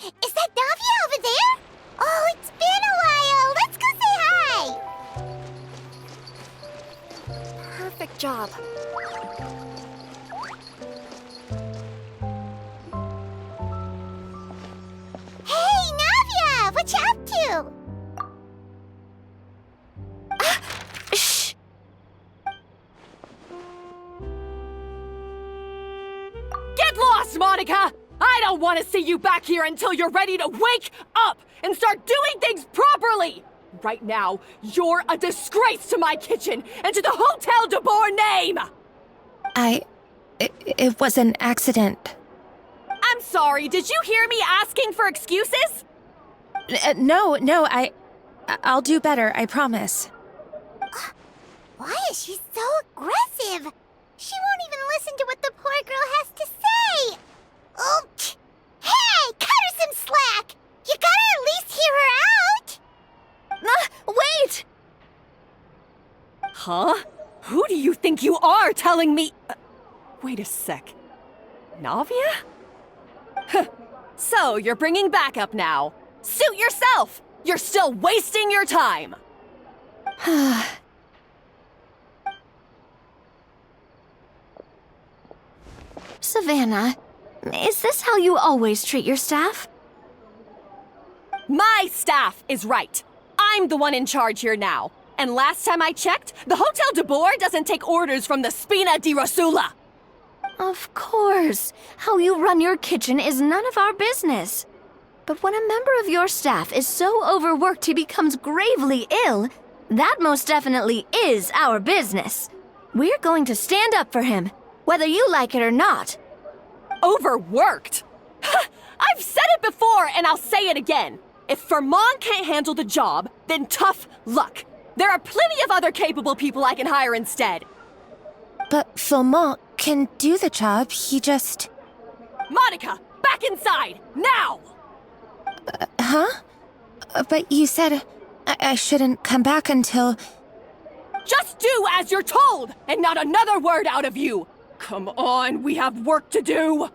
Is that Navia over there? Oh, it's been a while. Let's go say hi. Perfect job. Hey, Navia! What you up to? Shh! Get lost, Monica! I don't want to see you back here until you're ready to wake up and start doing things properly! Right now, you're a disgrace to my kitchen and to the Hotel de Boer name! It was an accident. I'm sorry, did you hear me asking for excuses? No, I'll do better, I promise. Why is she so aggressive? She won't even listen to what the poor girl has to say. Oh, hey, cut her some slack. You gotta at least hear her out. Wait! Huh? Who do you think you are telling me? Wait a sec. Navia? So, you're bringing backup now. Suit yourself! You're still wasting your time! Savannah, is this how you always treat your staff? My staff is right. I'm the one in charge here now. And last time I checked, the Hotel de Boer doesn't take orders from the Spina di Rosula. Of course. How you run your kitchen is none of our business. But when a member of your staff is so overworked he becomes gravely ill, that most definitely is our business. We're going to stand up for him, whether you like it or not. Overworked? I've said it before and I'll say it again. If Fermon can't handle the job, then tough luck. There are plenty of other capable people I can hire instead. But Philmont can do the job, he just... Monica, back inside, now! Huh? But you said I shouldn't come back until... Just do as you're told, and not another word out of you! Come on, we have work to do!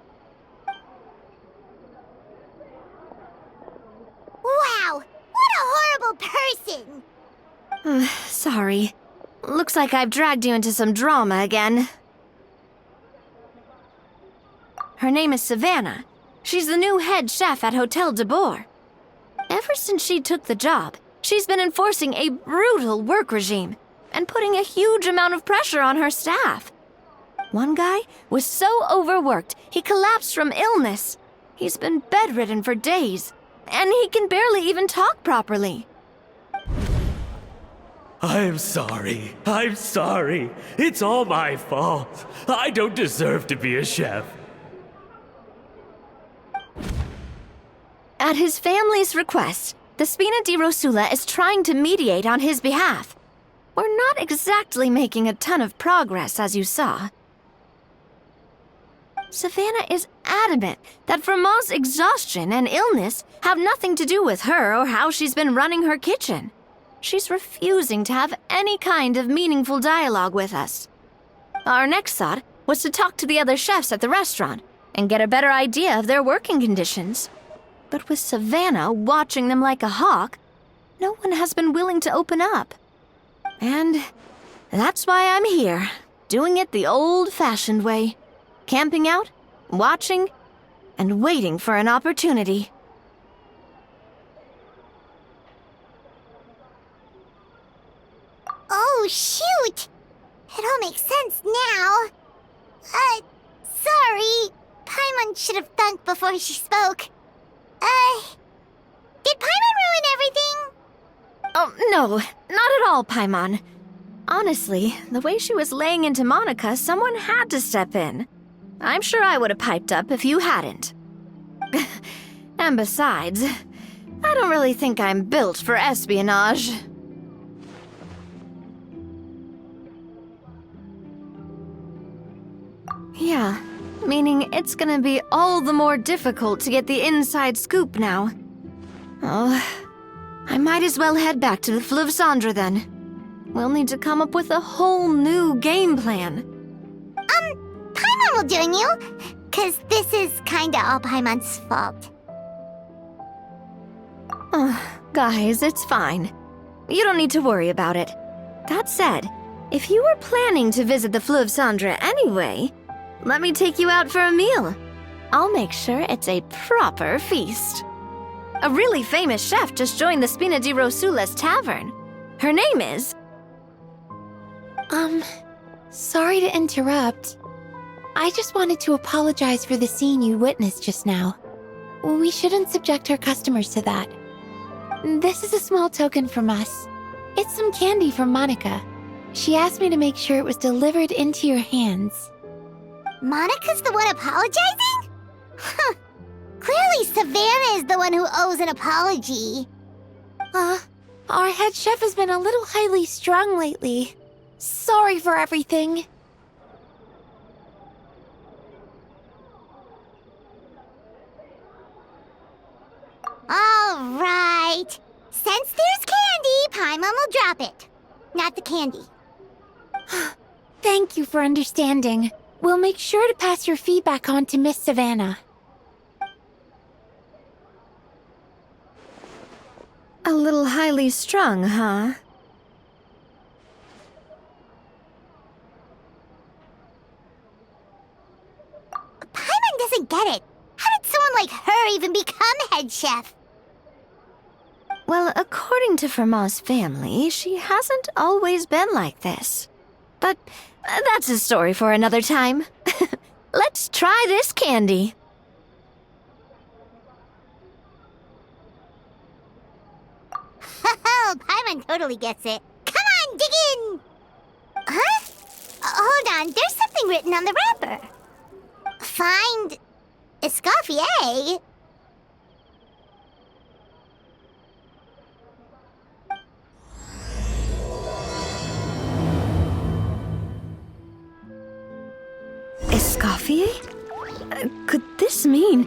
Wow, what a horrible person. Sorry. Looks like I've dragged you into some drama again. Her name is Savannah. She's the new head chef at Hotel de Boer. Ever since she took the job, she's been enforcing a brutal work regime and putting a huge amount of pressure on her staff. One guy was so overworked, he collapsed from illness. He's been bedridden for days, and he can barely even talk properly. I'm sorry. It's all my fault. I don't deserve to be a chef. At his family's request, the Spina di Rosula is trying to mediate on his behalf. We're not exactly making a ton of progress, as you saw. Savannah is adamant that Vermont's exhaustion and illness have nothing to do with her or how she's been running her kitchen. She's refusing to have any kind of meaningful dialogue with us. Our next thought was to talk to the other chefs at the restaurant and get a better idea of their working conditions. But with Savannah watching them like a hawk, no one has been willing to open up. And that's why I'm here, doing it the old-fashioned way. Camping out, watching, and waiting for an opportunity. Oh, shoot! It all makes sense now. Sorry. Paimon should have thunk before she spoke. Did Paimon ruin everything? Oh, no, not at all, Paimon. Honestly, the way she was laying into Monica, someone had to step in. I'm sure I would have piped up if you hadn't. And besides, I don't really think I'm built for espionage. Yeah, meaning it's gonna be all the more difficult to get the inside scoop now. Oh, I might as well head back to the Fleuve Cendre then. We'll need to come up with a whole new game plan. Paimon will join you, 'cause this is kinda all Paimon's fault. Guys, it's fine. You don't need to worry about it. That said, if you were planning to visit the Fleuve Cendre anyway, let me take you out for a meal. I'll make sure it's a proper feast. A really famous chef just joined the Spina di Rosula's tavern. Her name is... Sorry to interrupt. I just wanted to apologize for the scene you witnessed just now. We shouldn't subject our customers to that. This is a small token from us. It's some candy from Monica. She asked me to make sure it was delivered into your hands. Monica's the one apologizing? Huh. Clearly Savannah is the one who owes an apology. Our head chef has been a little highly strung lately. Sorry for everything. All right. Since there's candy, Paimon will drop it. Not the candy. Thank you for understanding. We'll make sure to pass your feedback on to Miss Savannah. A little highly strung, huh? Paimon doesn't get it. How did someone like her even become head chef? Well, according to Fermat's family, she hasn't always been like this. But that's a story for another time. Let's try this candy. Oh, Paimon totally gets it. Come on, dig in! Huh? Hold on, there's something written on the wrapper. Find... Escoffier? Escoffier? Could this mean...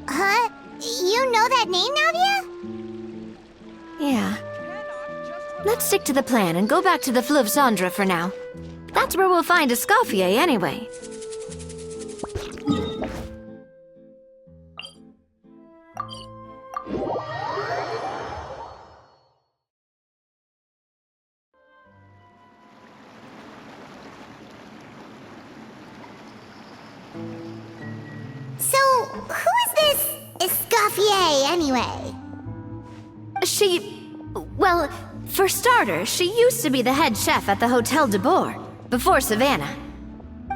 Huh? You know that name, Navia? Yeah. Let's stick to the plan and go back to the Fleuve Cendre for now. That's where we'll find Escoffier anyway. So, who is this Escoffier, anyway? Well, for starters, she used to be the head chef at the Hotel de Bourg, before Savannah.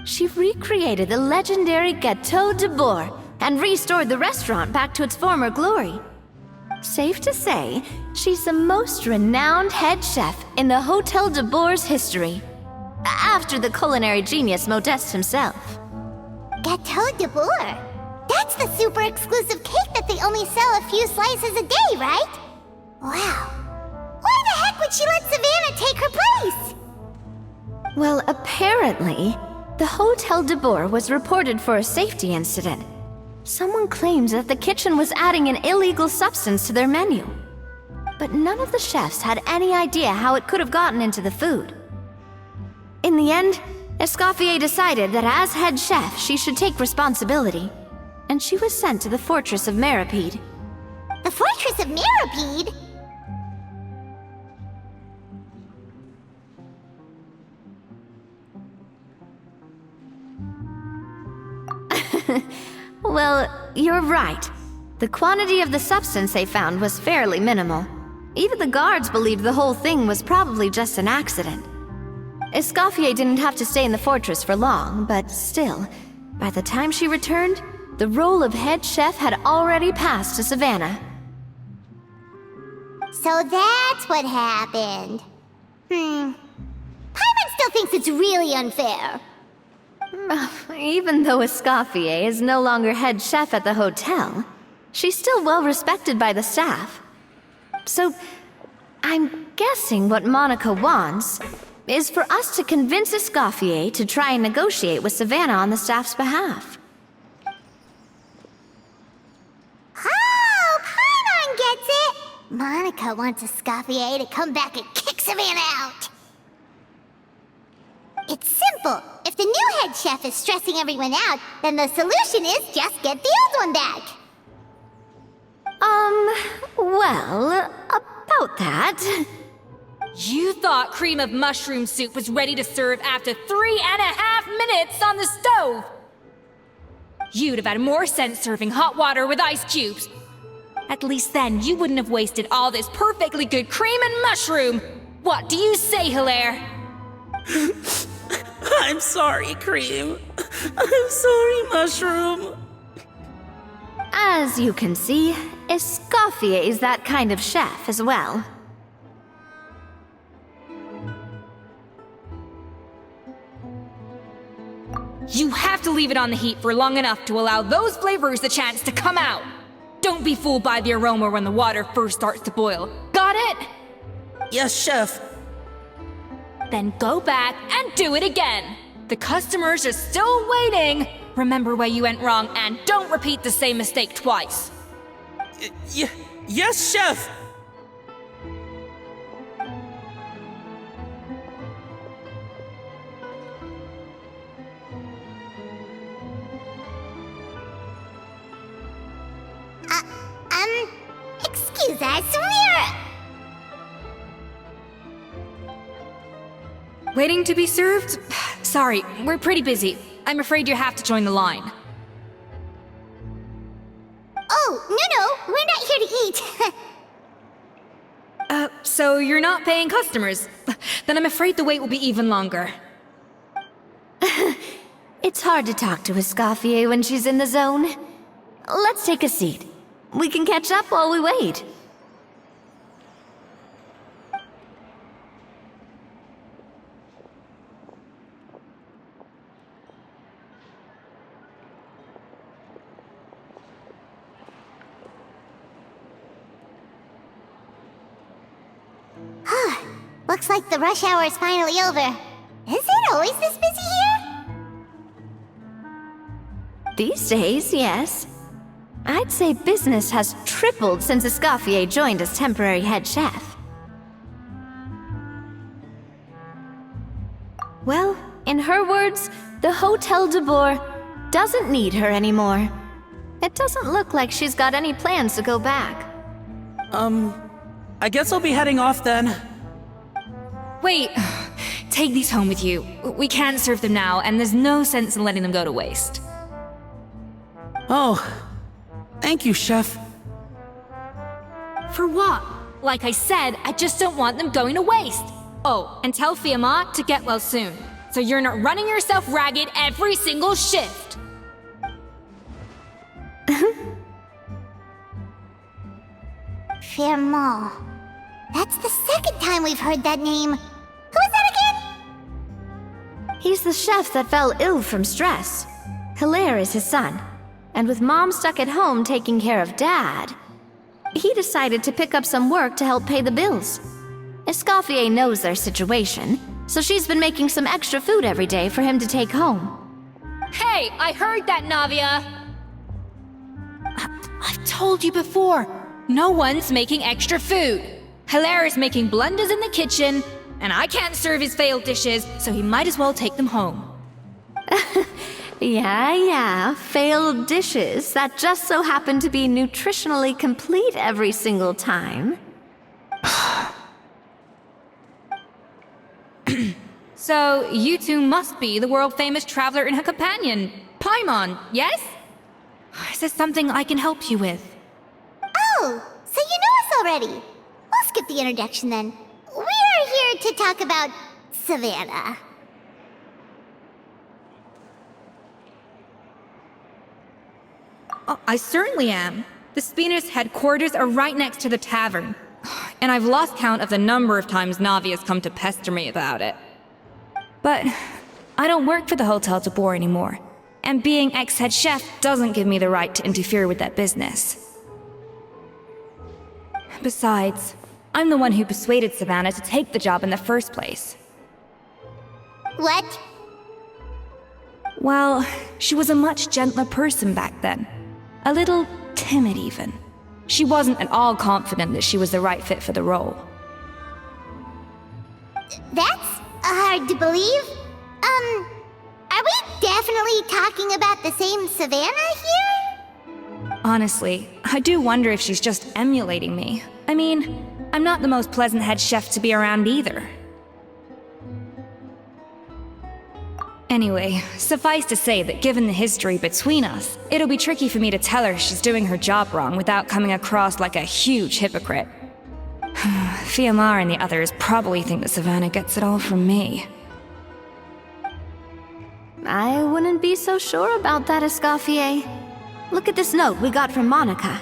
She recreated the legendary Gâteau de Bourg and restored the restaurant back to its former glory. Safe to say, she's the most renowned head chef in the Hotel de Bourg's history, after the culinary genius Modeste himself. Gâteau de Bourg? That's the super exclusive cake that they only sell a few slices a day, right? Wow. Why the heck would she let Savannah take her place? Well, apparently, the Hotel de Bourg was reported for a safety incident. Someone claims that the kitchen was adding an illegal substance to their menu. But none of the chefs had any idea how it could have gotten into the food. In the end, Escoffier decided that as head chef, she should take responsibility, and she was sent to the Fortress of Meripede. The Fortress of Meripede? Well, you're right. The quantity of the substance they found was fairly minimal. Even the guards believed the whole thing was probably just an accident. Escoffier didn't have to stay in the fortress for long, but still, by the time she returned, the role of head chef had already passed to Savannah. So that's what happened. Paimon still thinks it's really unfair. Even though Escoffier is no longer head chef at the hotel, she's still well respected by the staff. So, I'm guessing what Monica wants is for us to convince Escoffier to try and negotiate with Savannah on the staff's behalf. Oh, Paimon gets it! Monica wants Escoffier to come back and kick Savannah out. It's simple. If the new head chef is stressing everyone out, then the solution is just get the old one back. Well, about that. You thought cream of mushroom soup was ready to serve after 3.5 minutes on the stove! You'd have had more sense serving hot water with ice cubes. At least then you wouldn't have wasted all this perfectly good cream and mushroom! What do you say, Hilaire? I'm sorry, Cream. I'm sorry, Mushroom. As you can see, Escoffier is that kind of chef as well. You have to leave it on the heat for long enough to allow those flavors the chance to come out. Don't be fooled by the aroma when the water first starts to boil. Got it? Yes, Chef. Then go back and do it again. The customers are still waiting. Remember where you went wrong and don't repeat the same mistake twice. Yes, Chef. Excuse us, Waiting to be served? Sorry, we're pretty busy. I'm afraid you have to join the line. Oh, no, we're not here to eat. So you're not paying customers? Then I'm afraid the wait will be even longer. It's hard to talk to Escoffier when she's in the zone. Let's take a seat. We can catch up while we wait. Looks like the rush hour is finally over. Is it always this busy here? These days, yes. I'd say business has tripled since Escoffier joined as temporary head chef. Well, in her words, the Hotel de Boer doesn't need her anymore. It doesn't look like she's got any plans to go back. I guess I'll be heading off then. Wait, take these home with you. We can't serve them now, and there's no sense in letting them go to waste. Oh, thank you, Chef. For what? Like I said, I just don't want them going to waste. Oh, and tell Fiamma to get well soon, so you're not running yourself ragged every single shift. Fiamma. That's the second time we've heard that name. Who is that again? He's the chef that fell ill from stress. Hilaire is his son. And with Mom stuck at home taking care of Dad, he decided to pick up some work to help pay the bills. Escoffier knows their situation, so she's been making some extra food every day for him to take home. Hey, I heard that, Navia! I've told you before, no one's making extra food. Hilaire is making blunders in the kitchen, and I can't serve his failed dishes, so he might as well take them home. Yeah, failed dishes that just so happen to be nutritionally complete every single time. So, you two must be the world-famous traveler and her companion, Paimon, yes? Is there something I can help you with? Oh, so you know us already. We'll skip the introduction then. We're here to talk about Savannah. Oh, I certainly am. The Spinner's headquarters are right next to the tavern. And I've lost count of the number of times Navi has come to pester me about it. But I don't work for the Hotel de Boer anymore. And being ex-head chef doesn't give me the right to interfere with that business. Besides, I'm the one who persuaded Savannah to take the job in the first place. What? Well, she was a much gentler person back then. A little timid, even. She wasn't at all confident that she was the right fit for the role. That's hard to believe. Are we definitely talking about the same Savannah here? Honestly, I do wonder if she's just emulating me. I mean, I'm not the most pleasant head chef to be around either. Anyway, suffice to say that given the history between us, it'll be tricky for me to tell her she's doing her job wrong without coming across like a huge hypocrite. Fiamar and the others probably think that Savannah gets it all from me. I wouldn't be so sure about that, Escoffier. Look at this note we got from Monica.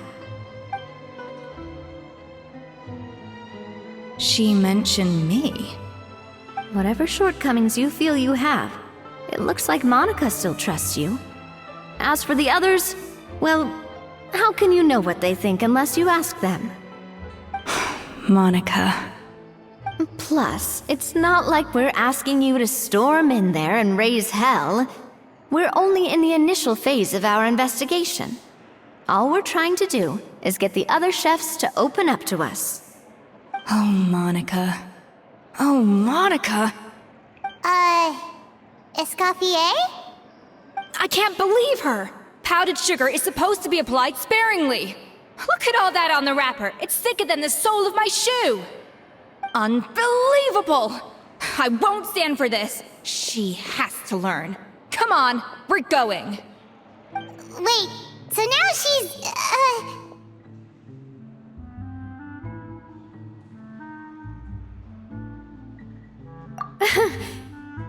She mentioned me. Whatever shortcomings you feel you have, it looks like Monica still trusts you. As for the others, well, how can you know what they think unless you ask them? Monica. Plus, it's not like we're asking you to storm in there and raise hell. We're only in the initial phase of our investigation. All we're trying to do is get the other chefs to open up to us. Oh, Monica. Oh, Monica! Escoffier? I can't believe her! Powdered sugar is supposed to be applied sparingly. Look at all that on the wrapper. It's thicker than the sole of my shoe. Unbelievable! I won't stand for this. She has to learn. Come on, we're going. Wait, so now she's,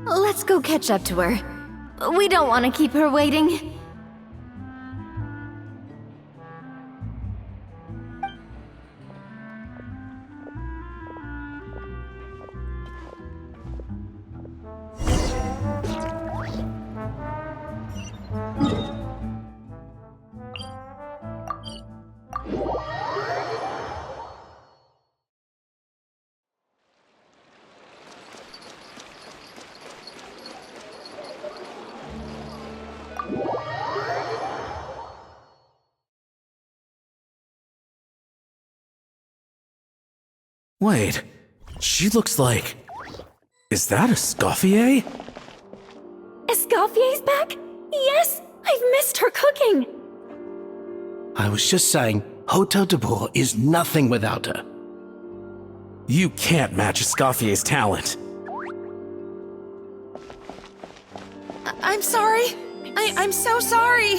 Let's go catch up to her. We don't want to keep her waiting. Wait, she looks like... Is that Escoffier? Escoffier's back? Yes! I've missed her cooking! I was just saying, Hotel de Bourg is nothing without her. You can't match Escoffier's talent. I'm sorry. I'm so sorry.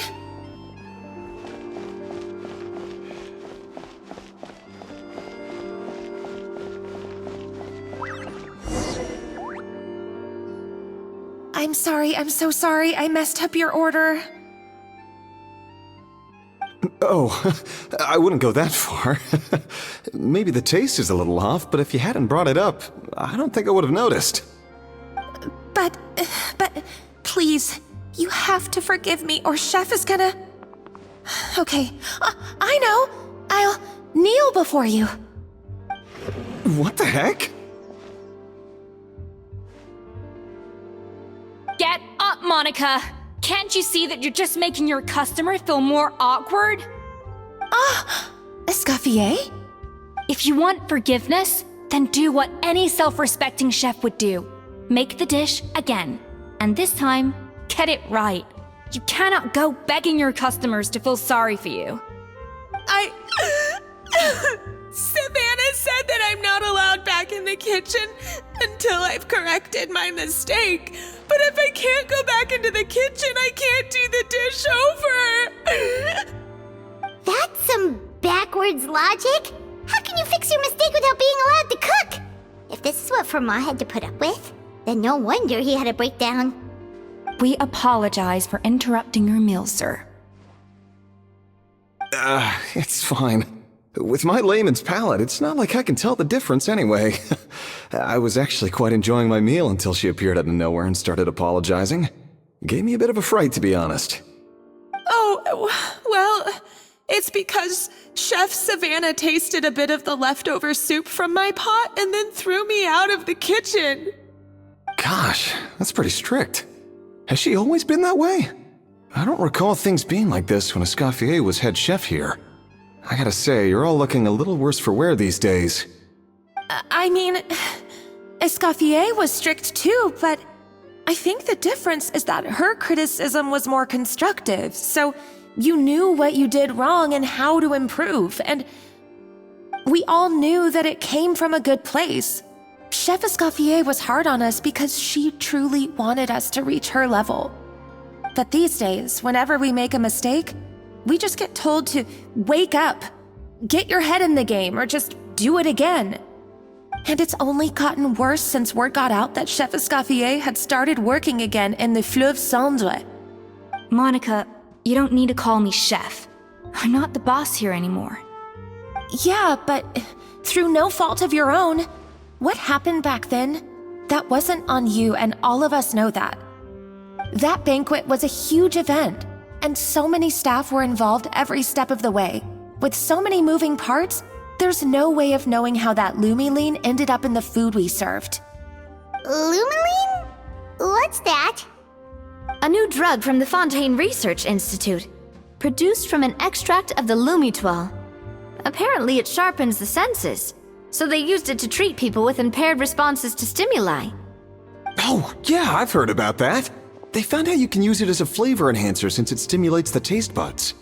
I'm sorry, I'm so sorry. I messed up your order. Oh, I wouldn't go that far. Maybe the taste is a little off, but if you hadn't brought it up, I don't think I would have noticed. But, please, you have to forgive me or Chef is gonna... Okay, I know. I'll kneel before you. What the heck? Get up, Monica! Can't you see that you're just making your customer feel more awkward? Escoffier? If you want forgiveness, then do what any self-respecting chef would do. Make the dish again. And this time, get it right. You cannot go begging your customers to feel sorry for you. Savannah said that I'm not allowed back in the kitchen until I've corrected my mistake. But if I can't go back into the kitchen, I can't do the dish over. That's some backwards logic. How can you fix your mistake without being allowed to cook? If this is what Fermat had to put up with, then no wonder he had a breakdown. We apologize for interrupting your meal, sir. It's fine. With my layman's palate, it's not like I can tell the difference anyway. I was actually quite enjoying my meal until she appeared out of nowhere and started apologizing. Gave me a bit of a fright, to be honest. Oh, well, it's because Chef Savannah tasted a bit of the leftover soup from my pot and then threw me out of the kitchen. Gosh, that's pretty strict. Has she always been that way? I don't recall things being like this when Escoffier was head chef here. I gotta say, you're all looking a little worse for wear these days. I mean, Escoffier was strict too, but I think the difference is that her criticism was more constructive, so You knew what you did wrong and how to improve, and we all knew that it came from a good place. Chef Escoffier was hard on us because she truly wanted us to reach her level. But these days, whenever we make a mistake, we just get told to wake up, get your head in the game, or just do it again. And it's only gotten worse since word got out that Chef Escoffier had started working again in the Fleuve Cendre. Monica, you don't need to call me chef. I'm not the boss here anymore. Yeah, but through no fault of your own. What happened back then, that wasn't on you, and all of us know that. That banquet was a huge event, and so many staff were involved every step of the way. With so many moving parts, there's no way of knowing how that Lumiline ended up in the food we served. Lumiline? What's that? A new drug from the Fontaine Research Institute, produced from an extract of the Lumitoile. Apparently it sharpens the senses, so they used it to treat people with impaired responses to stimuli. Oh, yeah, I've heard about that. They found out you can use it as a flavor enhancer since it stimulates the taste buds.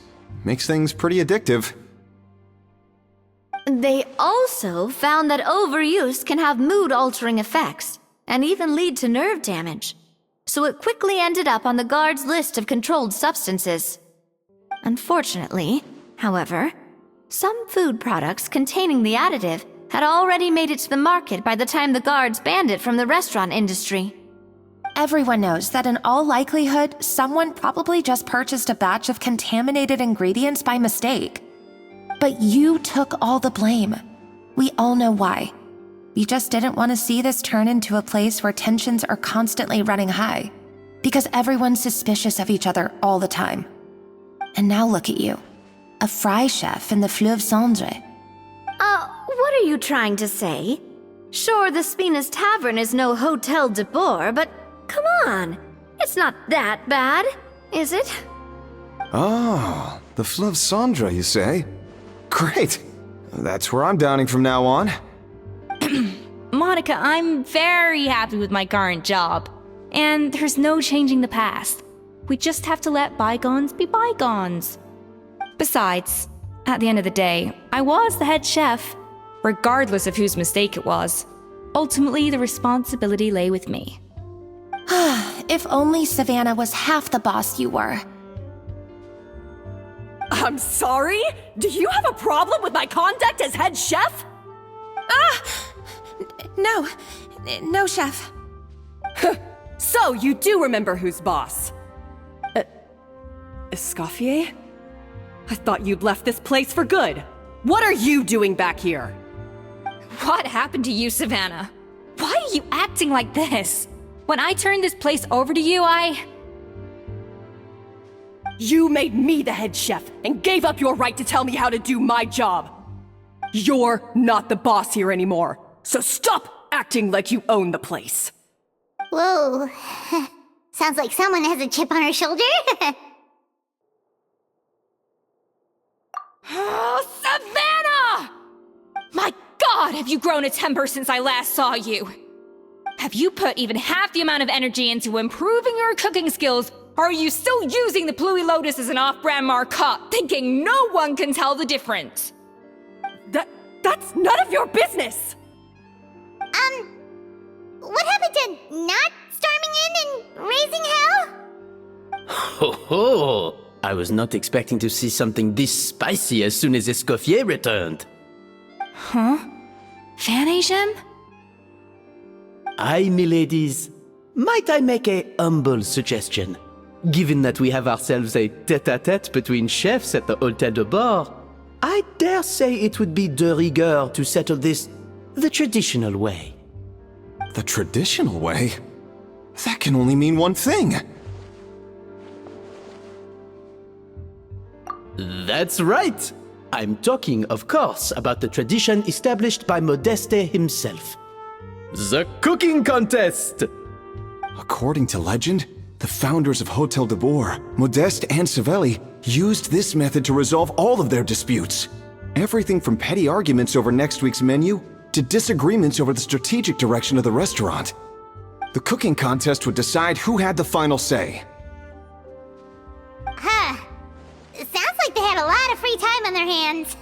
Makes things pretty addictive. They also found that overuse can have mood-altering effects, and even lead to nerve damage. So it quickly ended up on the guard's list of controlled substances. Unfortunately, however, some food products containing the additive had already made it to the market by the time the guards banned it from the restaurant industry. Everyone knows that in all likelihood, someone probably just purchased a batch of contaminated ingredients by mistake. But you took all the blame. We all know why. You just didn't want to see this turn into a place where tensions are constantly running high, because everyone's suspicious of each other all the time. And now look at you, a fry chef in the Fleuve Cendre. What are you trying to say? Sure, the Spina's Tavern is no Hotel de Boer, but come on, it's not that bad, is it? Oh, the Fleuve Cendre, you say? Great. That's where I'm dining from now on. Monica, I'm very happy with my current job. And there's no changing the past. We just have to let bygones be bygones. Besides, at the end of the day, I was the head chef, regardless of whose mistake it was. Ultimately, the responsibility lay with me. If only Savannah was half the boss you were. I'm sorry? Do you have a problem with my conduct as head chef? No, chef. So you do remember who's boss? Escoffier? I thought you'd left this place for good. What are you doing back here? What happened to you, Savannah? Why are you acting like this? When I turned this place over to you, You made me the head chef and gave up your right to tell me how to do my job. You're not the boss here anymore, so stop acting like you own the place. Whoa. Sounds like someone has a chip on her shoulder. Oh, Savannah! My God, have you grown a temper since I last saw you? Have you put even half the amount of energy into improving your cooking skills, or are you still using the Pluie Lotus as an off-brand marcotte, thinking no one can tell the difference? That's none of your business! What happened to not storming in and raising hell? Ho ho! I was not expecting to see something this spicy as soon as Escoffier returned. Huh? Fan Asian? Aye, miladies. Might I make a humble suggestion? Given that we have ourselves a tête-à-tête between chefs at the Hôtel de Bord, I dare say it would be de rigueur to settle this the traditional way. The traditional way? That can only mean one thing. That's right! I'm talking, of course, about the tradition established by Modeste himself. The cooking contest! According to legend, the founders of Hotel de Boer, Modeste and Savelli, used this method to resolve all of their disputes. Everything from petty arguments over next week's menu to disagreements over the strategic direction of the restaurant. The cooking contest would decide who had the final say. Sounds like they had a lot of free time on their hands.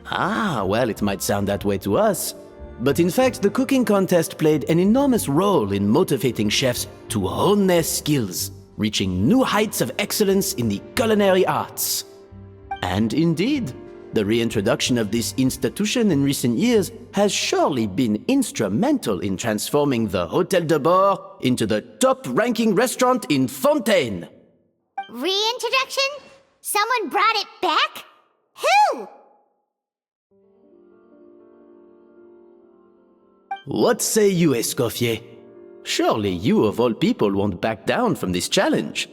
Ah, well, it might sound that way to us. But in fact, the cooking contest played an enormous role in motivating chefs to hone their skills, reaching new heights of excellence in the culinary arts. And indeed, the reintroduction of this institution in recent years has surely been instrumental in transforming the Hôtel de Bord into the top-ranking restaurant in Fontaine. Reintroduction? Someone brought it back? Who? What say you, Escoffier? Surely you of all people won't back down from this challenge.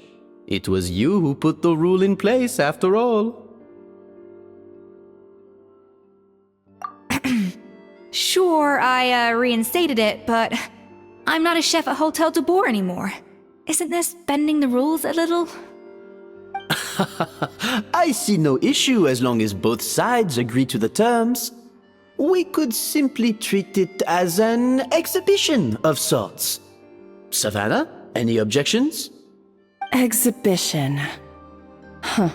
It was you who put the rule in place, after all. Sure, I reinstated it, but I'm not a chef at Hotel de Boer anymore. Isn't this bending the rules a little? I see no issue as long as both sides agree to the terms. We could simply treat it as an exhibition of sorts. Savannah, any objections? Exhibition. Huh.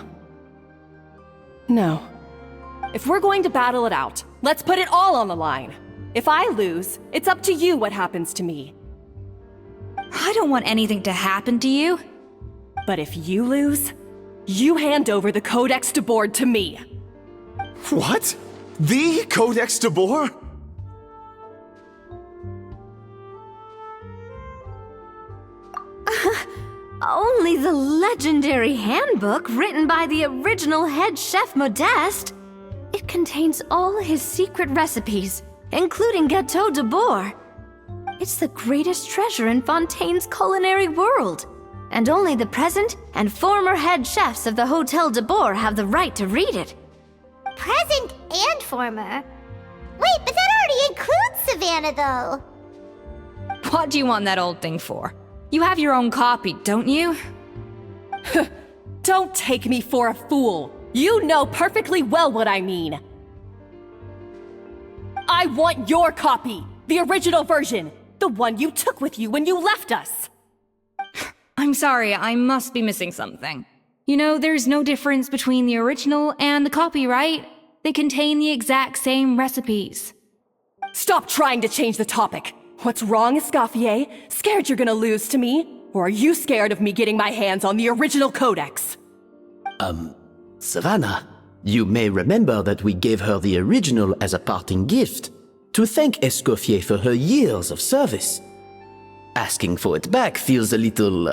No. If we're going to battle it out, let's put it all on the line. If I lose, it's up to you what happens to me. I don't want anything to happen to you. But if you lose, you hand over the Codex de Board to me. What? The Codex de Boer? Only the legendary handbook written by the original head chef Modeste. It contains all his secret recipes, including Gâteau de Boer. It's the greatest treasure in Fontaine's culinary world, and only the present and former head chefs of the Hôtel de Boer have the right to read it. Present and former? Wait, but that already includes Savannah, though. What do you want that old thing for? You have your own copy, don't you? Don't take me for a fool. You know perfectly well what I mean. I want your copy, the original version, the one you took with you when you left us. I'm sorry, I must be missing something. You know, there's no difference between the original and the copy, right? They contain the exact same recipes. Stop trying to change the topic. What's wrong, Escoffier? Scared you're gonna lose to me? Or are you scared of me getting my hands on the original codex? Savannah, you may remember that we gave her the original as a parting gift, to thank Escoffier for her years of service. Asking for it back feels a little,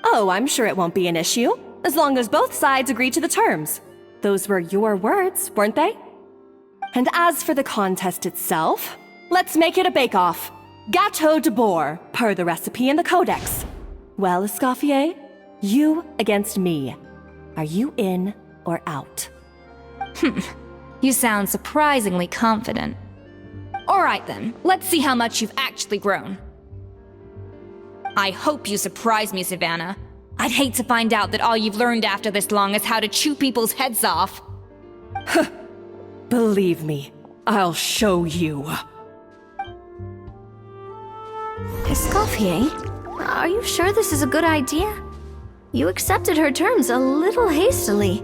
Oh, I'm sure it won't be an issue, as long as both sides agree to the terms. Those were your words, weren't they? And as for the contest itself, let's make it a bake-off. Gâteau de Boer, per the recipe in the codex. Well, Escoffier, you against me. Are you in or out? You sound surprisingly confident. All right then, let's see how much you've actually grown. I hope you surprise me, Savannah. I'd hate to find out that all you've learned after this long is how to chew people's heads off. Believe me, I'll show you. Escoffier, are you sure this is a good idea? You accepted her terms a little hastily.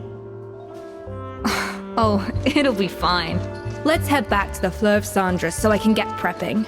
Oh, it'll be fine. Let's head back to the Fleuve Cendres so I can get prepping.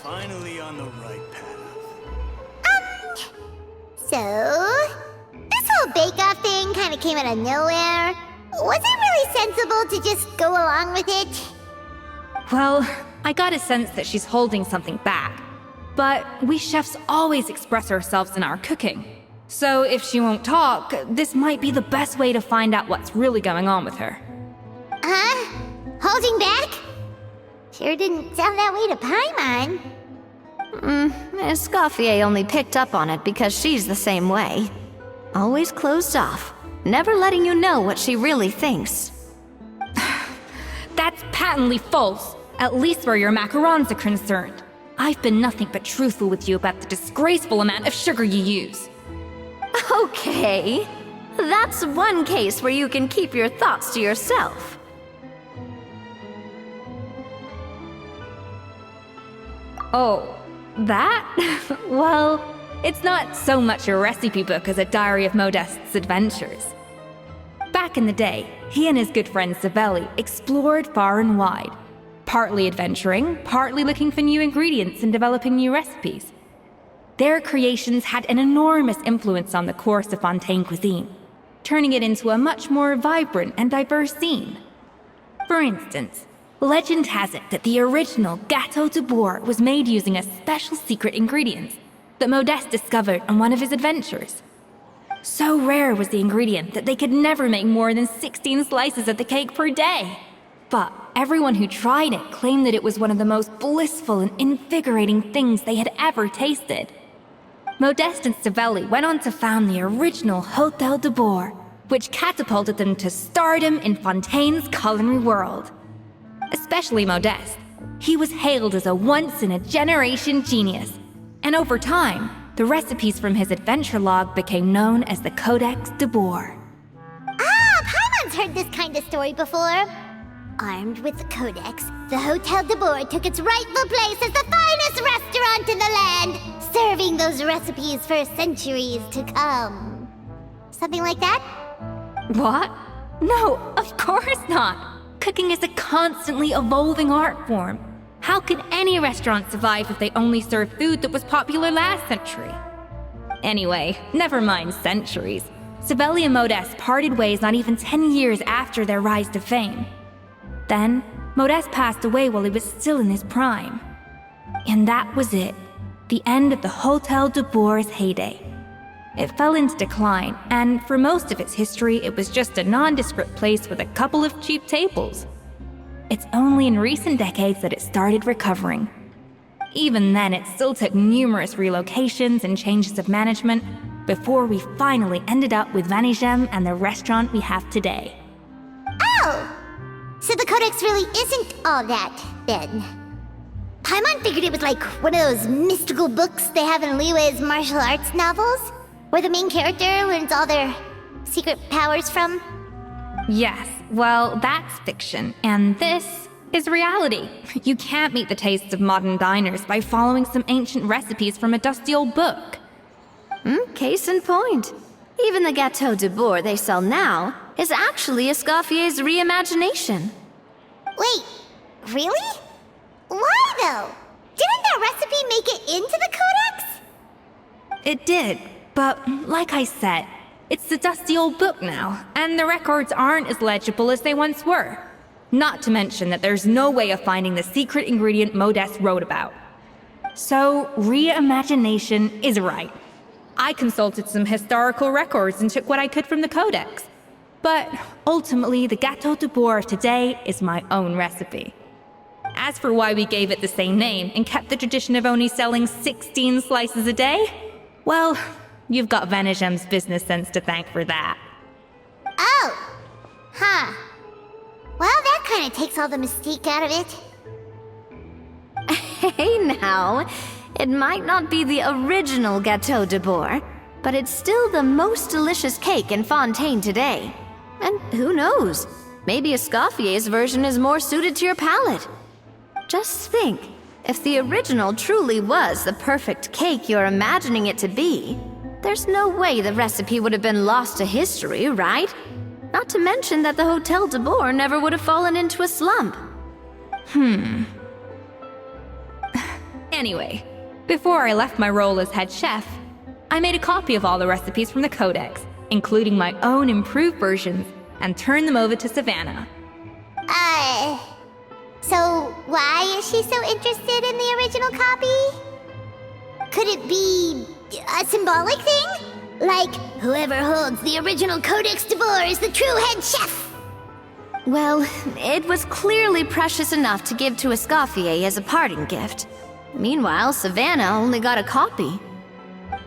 Finally on the right path. So, this whole bake-off thing kind of came out of nowhere. Was it really sensible to just go along with it? Well, I got a sense that she's holding something back. But we chefs always express ourselves in our cooking. So if she won't talk, this might be the best way to find out what's really going on with her. Huh? Holding back? Sure didn't sound that way to Paimon. Escoffier only picked up on it because she's the same way. Always closed off, never letting you know what she really thinks. That's patently false, at least where your macarons are concerned. I've been nothing but truthful with you about the disgraceful amount of sugar you use. Okay, that's one case where you can keep your thoughts to yourself. Oh, that? Well, it's not so much a recipe book as a diary of Modeste's adventures. Back in the day, he and his good friend Savelli explored far and wide, partly adventuring, partly looking for new ingredients and developing new recipes. Their creations had an enormous influence on the course of Fontaine cuisine, turning it into a much more vibrant and diverse scene. For instance, legend has it that the original Gâteau de Bourg was made using a special secret ingredient that Modeste discovered on one of his adventures. So rare was the ingredient that they could never make more than 16 slices of the cake per day. But everyone who tried it claimed that it was one of the most blissful and invigorating things they had ever tasted. Modeste and Savelli went on to found the original Hôtel de Bourg, which catapulted them to stardom in Fontaine's culinary world. Especially Modeste. He was hailed as a once-in-a-generation genius, and over time, the recipes from his adventure log became known as the Codex de Bourg. Ah, Paimon's heard this kind of story before. Armed with the Codex, the Hôtel de Bourg took its rightful place as the finest restaurant in the land, serving those recipes for centuries to come. Something like that? What? No, of course not! Cooking is a constantly evolving art form. How could any restaurant survive if they only served food that was popular last century? Anyway, never mind centuries. Savelli and Modeste parted ways not even 10 years after their rise to fame. Then, Modeste passed away while he was still in his prime. And that was it. The end of the Hôtel de Bourg's heyday. It fell into decline, and for most of its history, it was just a nondescript place with a couple of cheap tables. It's only in recent decades that it started recovering. Even then, it still took numerous relocations and changes of management before we finally ended up with Vanigem and the restaurant we have today. Oh! So the Codex really isn't all that, then. Paimon figured it was like one of those mystical books they have in Liyue's martial arts novels, where the main character learns all their secret powers from? Yes, well, that's fiction, and this is reality. You can't meet the tastes of modern diners by following some ancient recipes from a dusty old book. Case in point. Even the Gâteau de Bourg they sell now is actually Escoffier's reimagination. Wait, really? Why though? Didn't that recipe make it into the Codex? It did, but like I said, it's the dusty old book now, and the records aren't as legible as they once were. Not to mention that there's no way of finding the secret ingredient Modeste wrote about. So, reimagination is right. I consulted some historical records and took what I could from the Codex. But ultimately, the Gâteau de Bourg of today is my own recipe. As for why we gave it the same name and kept the tradition of only selling 16 slices a day, well, you've got Vanigem's business sense to thank for that. Oh! Huh. Well, that kind of takes all the mystique out of it. Hey now, it might not be the original Gâteau de Bourg, but it's still the most delicious cake in Fontaine today. And who knows, maybe Escoffier's version is more suited to your palate. Just think, if the original truly was the perfect cake you're imagining it to be, there's no way the recipe would have been lost to history, right? Not to mention that the Hôtel de Bourg never would have fallen into a slump. Anyway, before I left my role as head chef, I made a copy of all the recipes from the Codex, including my own improved versions, and turned them over to Savannah. So Why is she so interested in the original copy? Could it be a symbolic thing? Like, whoever holds the original Codex d'Or is the true head chef? Well, it was clearly precious enough to give to Escoffier as a parting gift. Meanwhile, Savannah only got a copy.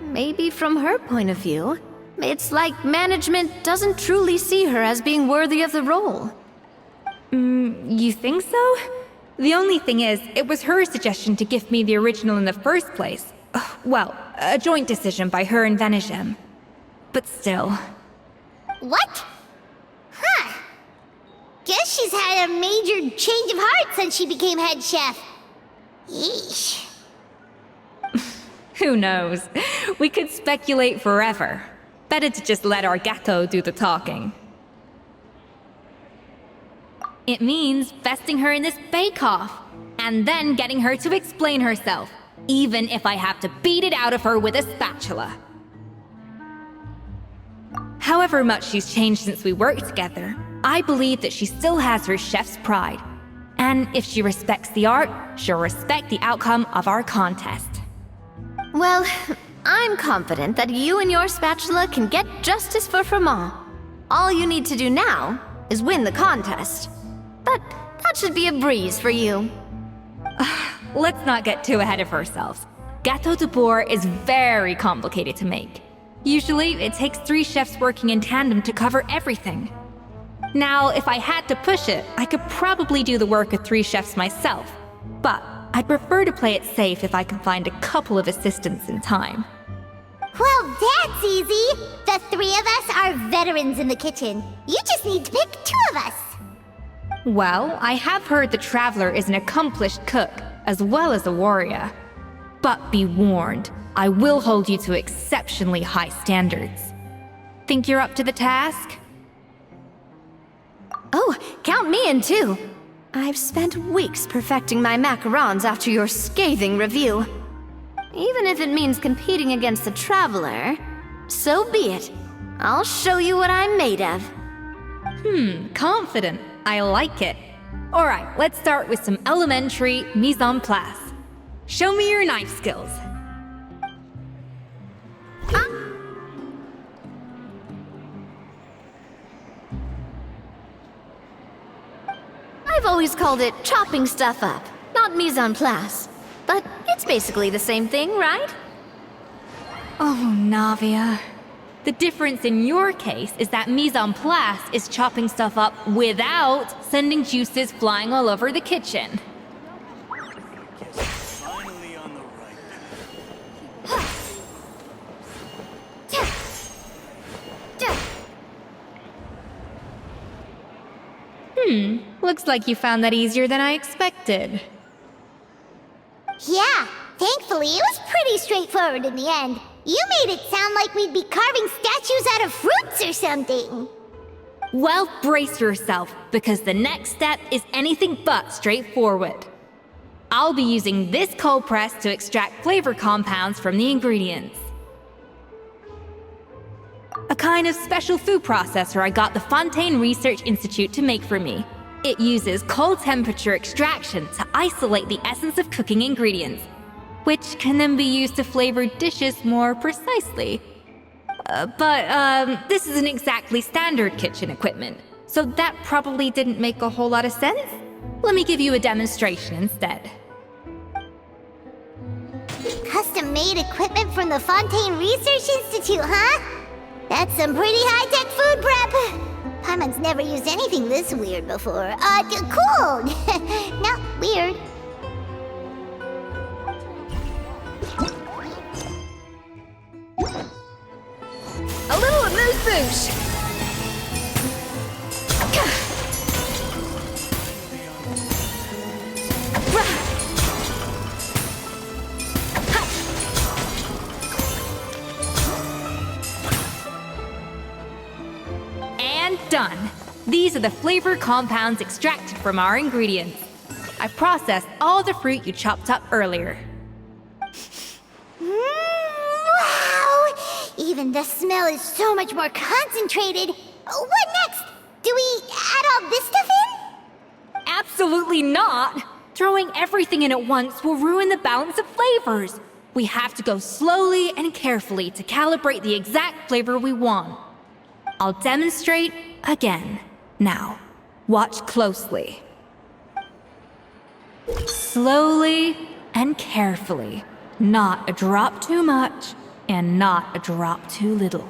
Maybe from her point of view, it's like management doesn't truly see her as being worthy of the role. You think so? The only thing is, it was her suggestion to gift me the original in the first place. Well, a joint decision by her and Venegem. But still. What? Huh. Guess she's had a major change of heart since she became head chef. Yeesh. Who knows? We could speculate forever. Better to just let our Gato do the talking. It means besting her in this bake-off, and then getting her to explain herself, even if I have to beat it out of her with a spatula. However much she's changed since we worked together, I believe that she still has her chef's pride. And if she respects the art, she'll respect the outcome of our contest. Well, I'm confident that you and your spatula can get justice for Froment. All you need to do now is win the contest. But that should be a breeze for you. Let's not get too ahead of ourselves. Gâteau de Bourg is very complicated to make. Usually, it takes 3 chefs working in tandem to cover everything. Now, if I had to push it, I could probably do the work of 3 chefs myself. But I'd prefer to play it safe if I can find a couple of assistants in time. Well, that's easy. The 3 of us are veterans in the kitchen. You just need to pick 2 of us. Well, I have heard the Traveler is an accomplished cook, as well as a warrior. But be warned, I will hold you to exceptionally high standards. Think you're up to the task? Oh, count me in too. I've spent weeks perfecting my macarons after your scathing review. Even if it means competing against the Traveler, so be it. I'll show you what I'm made of. Confident. I like it. Alright, let's start with some elementary mise en place. Show me your knife skills. I've always called it chopping stuff up, not mise en place. But it's basically the same thing, right? Oh, Navia. The difference in your case is that mise en place is chopping stuff up without sending juices flying all over the kitchen. Finally on the right. Looks like you found that easier than I expected. Yeah, thankfully it was pretty straightforward in the end. You made it sound like we'd be carving statues out of fruits or something. Well, brace yourself, because the next step is anything but straightforward. I'll be using this cold press to extract flavor compounds from the ingredients. A kind of special food processor I got the Fontaine Research Institute to make for me. It uses cold temperature extraction to isolate the essence of cooking ingredients, which can then be used to flavor dishes more precisely. But this isn't exactly standard kitchen equipment, so that probably didn't make a whole lot of sense. Let me give you a demonstration instead. Custom-made equipment from the Fontaine Research Institute, huh? That's some pretty high-tech food prep. Paimon's never used anything this weird before. Cool! Not weird. A little amuse-bouche. And done. These are the flavor compounds extracted from our ingredients. I processed all the fruit you chopped up earlier. Wow! Even the smell is so much more concentrated. What next? Do we add all this stuff in? Absolutely not! Throwing everything in at once will ruin the balance of flavors. We have to go slowly and carefully to calibrate the exact flavor we want. I'll demonstrate again. Now, watch closely. Slowly and carefully. Not a drop too much, and not a drop too little.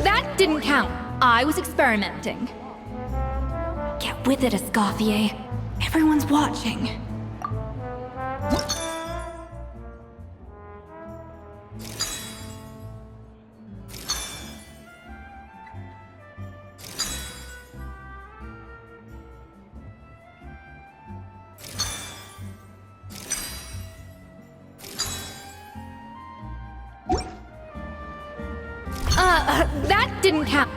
That didn't count. I was experimenting. Get with it, Escoffier. Everyone's watching. That didn't count.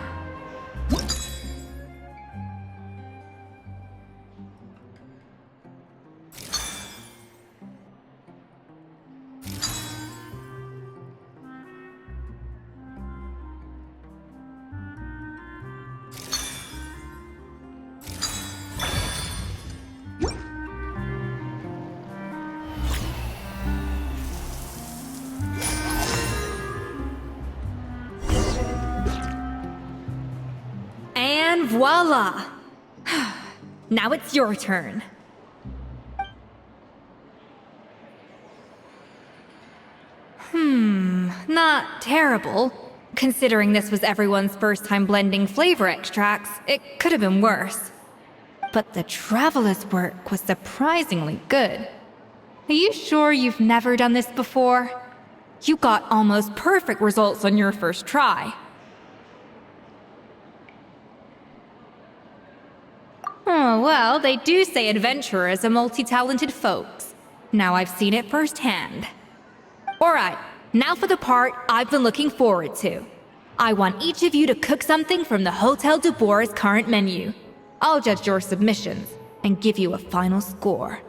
And voila! Now it's your turn. Not terrible. Considering this was everyone's first time blending flavor extracts, it could have been worse. But the Traveler's work was surprisingly good. Are you sure you've never done this before? You got almost perfect results on your first try. Oh, well, they do say adventurers are multi-talented folks. Now I've seen it firsthand. Alright, now for the part I've been looking forward to. I want each of you to cook something from the Hotel de Bois' current menu. I'll judge your submissions and give you a final score.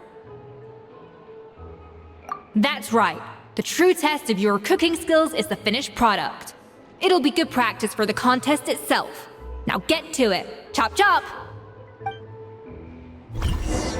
That's right. The true test of your cooking skills is the finished product. It'll be good practice for the contest itself. Now get to it. Chop chop!